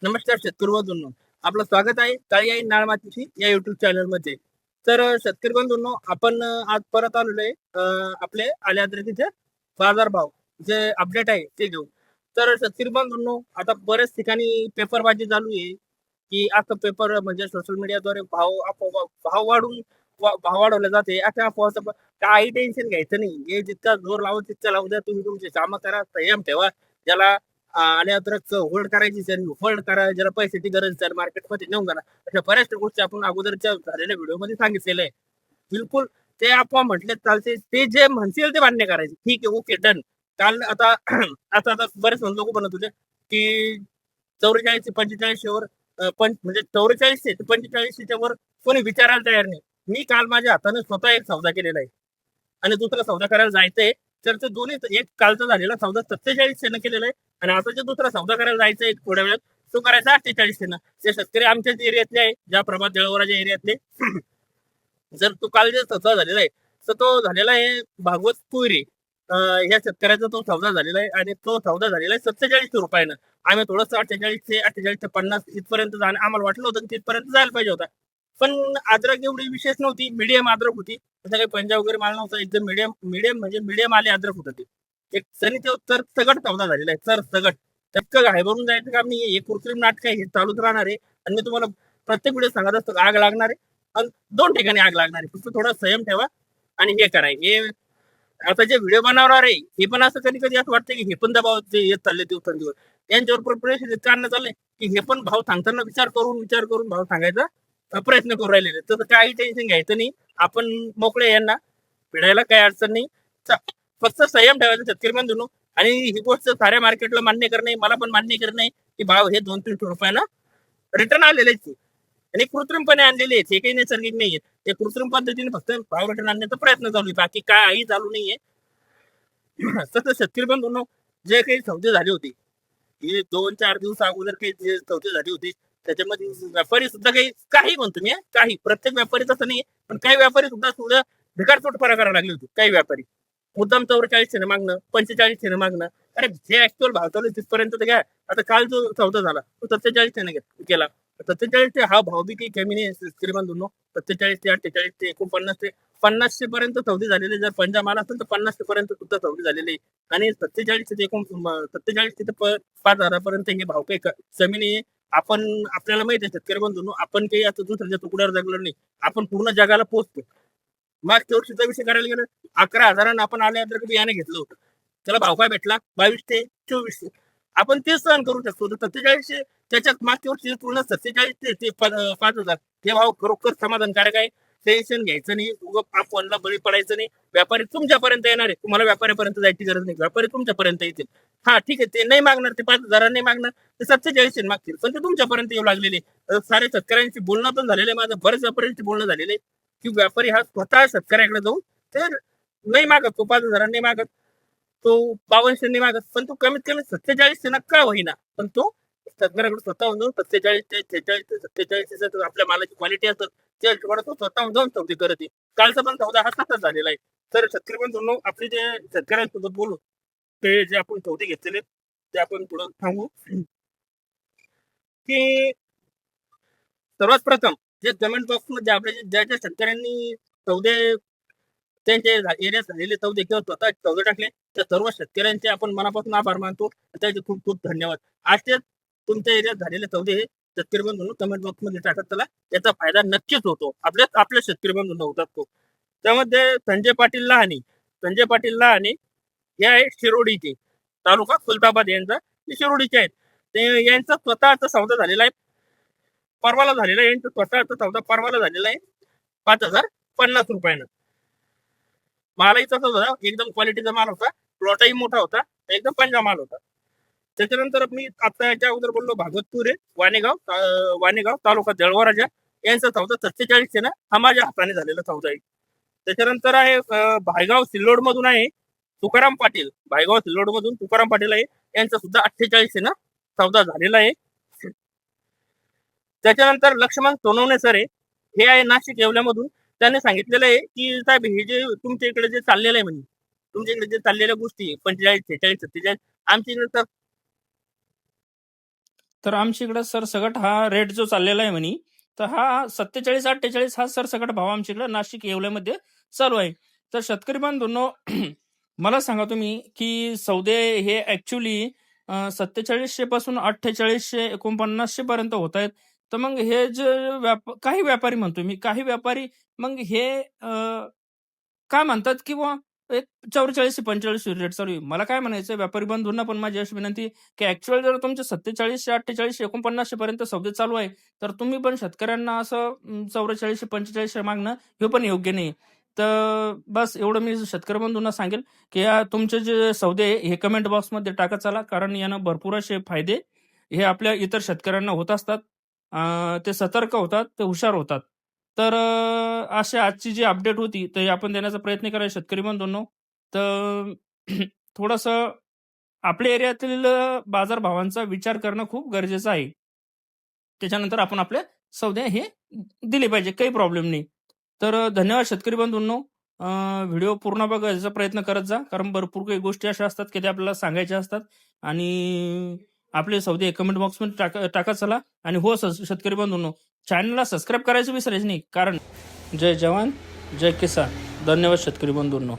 नमस्कार शेतकरी बंधूंनो, आपलं स्वागत आहे काळी आई नाळ मातीची या युट्यूब चॅनल मध्ये. तर शेतकरी बंधूंनो, आपण आज परत आलेलो आहे आपले आल्याद्रीचे बाजारभाव जे अपडेट आहे ते घेऊन. तर शेतकरी बंधूंनो, आता बऱ्याच ठिकाणी पेपरबाजी चालू आहे की असं पेपर म्हणजे सोशल मीडियाद्वारे भाव वाढून भाव वाढवले जाते. अशा अफवाचं काही टेन्शन घ्यायचं नाही. हे जितका जोर लावू तितका लावू द्या. तुम्ही तुमची कामं करा, संयम ठेवा. ज्याला आणि अद्रक होल्ड करायची सर, होल्ड करा. ज्याला पैशाची गरज सर, मार्केटमध्ये नेऊन करा. अशा बऱ्याच गोष्टी आपण अगोदरच्या झालेल्या व्हिडिओमध्ये सांगितलेलं आहे. बिलकुल ते आपण म्हटले चालते. ते जे म्हणतील ते मान्य करायचे. ठीक आहे, ओके, डन. काल आता आता आता बरेच लोक बनत होते की 44 ते 45 वर म्हणजे 44 ते 45 वर कोणी विचारायला तयार नाही. मी काल माझ्या हाताने स्वतः एक सौदा केलेला आहे आणि दुसरा सौदा करायला जायचंय. तर ते दोन्ही, एक कालचा झालेला सौदा 47 केलेला आहे आणि आता जे दुसरा सौदा करायला जायचंय थोड्या वेळात, तो करायचा 48 ते शेतकरी आमच्याच एरियातले आहे, ज्या प्रभात जळवराच्या एरियातले. जर तो काल जे सौदा झालेला आहे तर तो झालेला आहे भागवत कुयरी ह्या शेतकऱ्याचा तो सौदा झालेला आहे आणि तो सौदा झालेला आहे 47 रुपयानं. आम्ही थोडस 48 ते 50 इथपर्यंत जाणं आम्हाला वाटलं होतं की तिथपर्यंत जायला पाहिजे होता. पण अद्रक एवढी विशेष नव्हती, मीडियम अद्रक होती. तसं काही पंजाब वगैरे माल नव्हता, एकदम मीडियम मीडियम म्हणजे मीडियम आले अद्रक होतं ते. एक सनी ते तर सगट सौदा झालेला आहे, सर सगट. त्यात घाईभरून जायचं काम नाही. हे कृत्रिम नाटक आहे, हे चालूच राहणार आहे. आणि मी तुम्हाला प्रत्येक वेळेस सांगत असतो आग लागणार आहे आणि 2 ठिकाणी आग लागणार आहे. फक्त थोडा संयम ठेवा आणि हे करा. हे आता जे व्हिडिओ बनवणार आहे हे पण असं कधी कधी असं वाटतं की हे पण दबाव ते येत चालले दिवसेंदिवस. यांच्यावर प्रेशर कारण चाललंय की हे पण भाव सांगताना विचार करून भाव सांगायचा प्रयत्न करू राहिलेले. तर काही टेन्शन घ्यायचं नाही. आपण मोकळे, यांना भिडायला काही अडचण नाही. फक्त संयम ठेवायचा शेतकरी बंधूंनो. आणि ही गोष्ट साऱ्या मार्केटला मान्य करणे, मला पण मान्य करणे की भाव हे 200-300 रुपयाला रिटर्न आलेलेच आहे आणि कृत्रिमपणे आणलेले आहेत. हे काही नैसर्गिक नाहीये. ते कृत्रिम पद्धतीने फक्त भाव रिटर्न आणण्याचा प्रयत्न चालू आहे, बाकी काही चालू नाहीये. तसं शेतकरी बंधूंनो, जे काही सौदे झाले होते हे 2-4 दिवस अगोदर काही जे सौदे झाली होती त्याच्यामध्ये व्यापारी सुद्धा काही काही म्हणतो मी, काही प्रत्येक व्यापारी तसं नाहीये, पण काही व्यापारी सुद्धा सुद्धा भिकारचोटपणा करायला लागले होते. काही व्यापारी मुद्दाम 44 मागणं, 45 मागणं. अरे जे ऍक्च्युअल भाव चालू आहे तिथपर्यंत तर घ्या. आता काल जो सौदा झाला तो 47 केला. 47 ते हा भाव बी काही कमी नाही शेतकरी बांधूंनो. 47 ते 48 ते 49 ते 50 पर्यंत सौदे झालेले. जर पंजाब माल असेल तर 50 पर्यंत सुद्धा सौदे झालेले आणि 47 ते 47 ते 5,000 हे भाव काही कमी नाही. आपण, आपल्याला माहिती आहे शेतकरी बंधूंनो, आपण काही आता दुसऱ्याच्या तुकड्यावर जगलो नाही. आपण पूर्ण जगाला पोहोचतो. मागच्या वर्षीचा विषय करायला गेलं 11,000 आपण आले तर बियाणे घेतलं होतं. त्याला भाव काय भेटला 22 ते 24. आपण तेच सहन करू शकतो. 47 त्याच्यात मागच्या वर्षी पूर्ण 47 ते 5,000 हे भाव खरोखर समाधानकारक आहे. टेन्शन घ्यायचं नाही, आपणला बळी पडायचं नाही. व्यापारी तुमच्यापर्यंत येणार आहे, तुम्हाला व्यापाऱ्यापर्यंत जायची गरज नाही. व्यापारी तुमच्यापर्यंत येतील. हा ठीक आहे, ते नाही मागणार, ते 5,000 नाही मागणार, ते 47 मागतील, पण ते तुमच्यापर्यंत येऊ लागलेले. सारे शेतकऱ्यांशी बोलणं पण झालेलं आहे माझं, बरेच व्यापाऱ्यांशी बोलणं झालेलं आहे की व्यापारी हा स्वतः शेतकऱ्याकडे जाऊन तर नाही मागत, तो 5,000 नाही मागत, तो 52 नाही मागत, पण तो कमीत कमी 47 का होईना, पण तो शेतकऱ्याकडे स्वतःहून जाऊन 47 ते 46 ते 47 आपल्या मालाची क्वालिटी असतात त्या हिशोबाने तो स्वतःहून जाऊन सौदे करत आहे. कालचा पण सौदा हा तसाच झालेला आहे. तर शेतकरी पण आपले जे शेतकऱ्यांसोबत बोलू, ते जे आपण सौदे घेतलेले ते आपण थोडं सांगू की सर्वात प्रथम जे कमेंट बॉक्स मध्ये आपल्या ज्या ज्या शेतकऱ्यांनी सौदे त्यांच्या एरियात झालेले सौदे किंवा स्वतः सौदे टाकले त्या सर्व शेतकऱ्यांचे आपण मनापासून आभार मानतो. त्याचे खूप खूप धन्यवाद. असेच तुमच्या एरियात झालेले सौदे हे शेतकरी बंधूंनो कमेंट बॉक्स मध्ये टाकत चला. त्याचा फायदा नक्कीच होतो. आपल्या शेतकरी बंधूंना होतात तो. त्यामध्ये संजय पाटील लहाने हे आहे शिरोडीचे, तालुका खुलताबाद यांचा, ते शिरोडीचे आहेत. ते यांचा स्वतःचा सौदा झालेला आहे, परवाला झालेला आहे. यांचा स्वतःचा सौदा परवाला झालेला आहे 5,050 रुपयानं. मालही तसाच होता, एकदम क्वालिटीचा माल होता. प्लॉटही मोठा होता, एकदम पंजा माल होता. त्याच्यानंतर मी आता याच्या अगोदर बोललो भागवतपूर आहे, वाणेगाव तालुका जळगाव यांचा सौदा 47 ना हा माझ्या हाताने झालेला सौदा आहे. त्याच्यानंतर आहे भायगाव सिल्लोड मधून आहे तुकाराम पाटील, भायगाव सिल्लोड मधून तुकाराम पाटील आहे. यांचा सुद्धा 48 ना सौदा झालेला आहे. त्याच्यानंतर लक्ष्मण सोनवणे सर आहे, हे आहे नाशिक येवल्यामधून. त्याने सांगितलेलं आहे की साहेब हे जे तुमच्या इकडे जे चाललेलं आहे, म्हणजे तुमच्या इकडे जे चाललेल्या गोष्टी 45, 46, 47 आमच्या इकडे तर तर आमच्या इकडं सरसगट हा रेट जो चाललेला आहे म्हणे, तर हा 47-48 हा सरसगट भाव आमच्या इकडं नाशिक येवल्यामध्ये चालू आहे. तर शेतकरी बांधवांनो, मला सांगा तुम्ही, की सौदे हे ॲक्चुअली 4700 पासून 4800 4900 पर्यंत होत आहेत. तर मग हे जे काही व्यापारी म्हणतो मी, काही व्यापारी मग हे काय म्हणतात, की बुवा एक 44-45 रेट चालू आहे. मला काय म्हणायचं व्यापारी बंधूंना पण माझी अशी विनंती आहे, की ॲक्चुअल जर तुमचे 4700, 4800, 4900 पर्यंत सौदे चालू आहे, तर तुम्ही पण शेतकऱ्यांना असं 4400-4500 मागणं हे पण योग्य नाही. तर बस एवढं मी शेतकरी बंधूंना सांगेल, की या तुमचे जे सौदे आहे, हे कमेंट बॉक्समध्ये टाकत चला. कारण यानं भरपूर असे फायदे हे आपल्या इतर शेतकऱ्यांना होत असतात. ते सतर्क होतात, ते हुशार होतात. तर अशी आजची जी अपडेट होती, तर हे आपण देण्याचा प्रयत्न करायचा शेतकरी बंधूंनो. तर थोडंसं आपल्या एरियातील बाजारभावांचा विचार करणं खूप गरजेचं आहे. त्याच्यानंतर आपण आपले सौदे हे दिले पाहिजे. काही प्रॉब्लेम नाही. तर धन्यवाद शेतकरी बंधूंनो. व्हिडिओ पूर्ण बघायचा प्रयत्न करत जा. कारण भरपूर काही गोष्टी अशा असतात, की त्या आपल्याला सांगायच्या असतात आणि आपले सौदे कमेंट बॉक्समध्ये टाकत चला आणि हो शेतकरी बंधूंनो, चॅनलला सबस्क्राईब करायचं विसरायचं नाही. कारण जय जवान, जय किसान. धन्यवाद शेतकरी बंधूंनो.